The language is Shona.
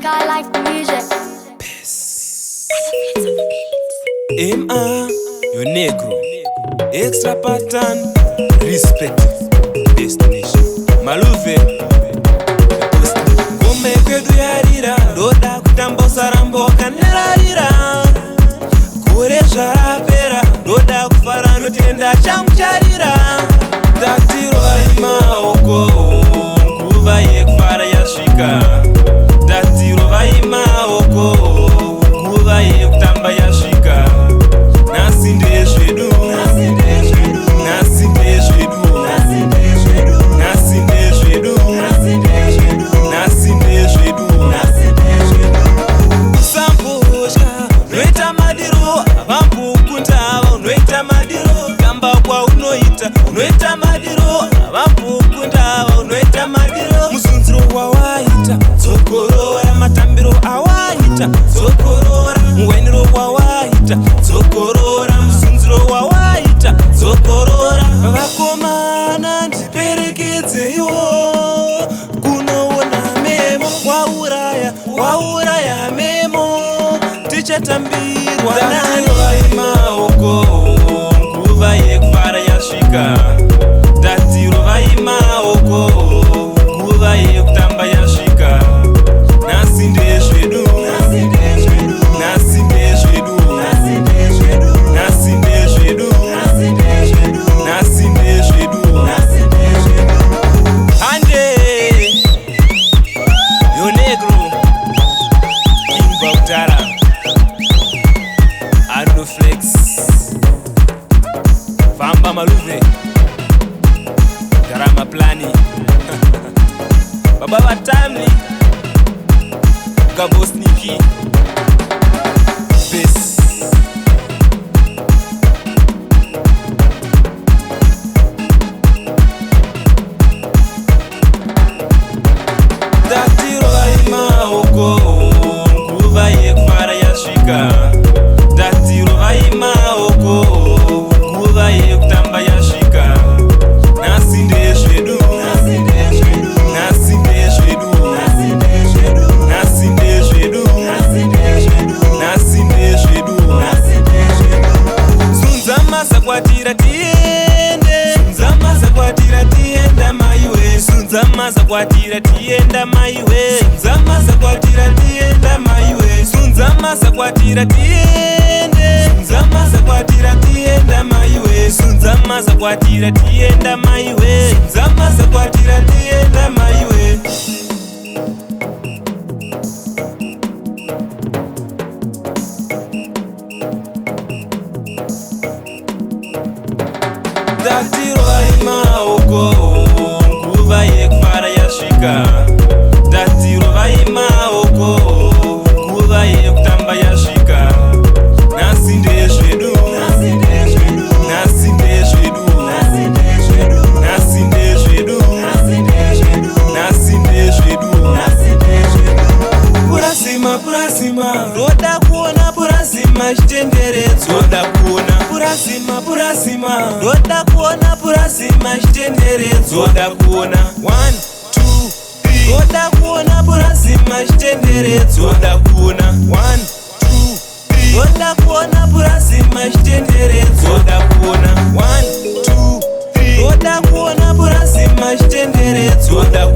Skylark music. M.A. Yo negro. Extra pattern. Respect. Destination. Maluve. Come kwedu yarira. Ndoda kutambosa ramboka nerarira. Kure zvarapera. Ndoda kufara notenda changu charira. Tatiro ari maoko. Nguva yekufara yasvika. Tatiro vai maoko. Nguva yekutamba yasvika. Nasi ndezvedu. Nasi ndezvedu. Nasi ndezvedu. Nasi ndezvedu. Nasi ndezvedu. Nasi ndezvedu. Nasi ndezvedu. Nasi ndezvedu. Usambosha noita madiro avambokundava unoita madiro kamba kwaunoita unoita madiro avambokundava unoita madiro muzunziro wawaita dzokorora matambiro awaita dzokorora muwainiro wawaita dzokorora muzunziro wawaita dzokorora vakomana ndiperekedzeyo kunoona memo wauraya memo tichatambirwa nayo vai maoko nguva yekufara yasvika tatiro vai maoko nguva yekutamba yasvika nasi ndezvedu nasi ndezvedu nasi ndezvedu nasi ndezvedu nasi ndezvedu nasi ndezvedu nasi ndezvedu nasi ndezvedu ande yo negro kimba utara AnoFlex Famba Maluve Garama Plani Baba Batamli Gabos Niki Peace. Tatiro vai maoko nguva yekufara yasvika tatiro vai maoko nguva yekutamba yasvika nasi ndezvedu nasi ndezvedu nasi ndezvedu nasi ndezvedu nasi ndezvedu nasi ndezvedu nasi ndezvedu nasi ndezvedu zunza mazakwatira tiende zunza mazakwatira tienda maiwe zunza mazakwatira tienda maiwe zunza mazakwatira tienda maiwe zunza mazakwatira tiende zunza mazakwatira tienda maiwe zunza mazakwatira tienda maiwe zunza mazakwatira tienda maiwe tatiro vai maoko nguva yekufara yasvika tatiro vai maoko nguva yekutamba yasvika nasi ndezvedu nasi ndezvedu nasi ndezvedu nasi ndezvedu nasi ndezvedu nasi ndezvedu nasi ndezvedu nasi ndezvedu purasima purasima ndoda kuona purasima chitenderedzo ndoda kuona purasima purasima ndoda kuona purasima chitenderedzo ndoda kuona 1 2 3 ndoda kuona purasima chitenderedzo ndoda kuona 1 2 3 ndoda kuona purasima chitenderedzo ndoda kuona 1 2 3 ndoda kuona purasima chitenderedzo ndoda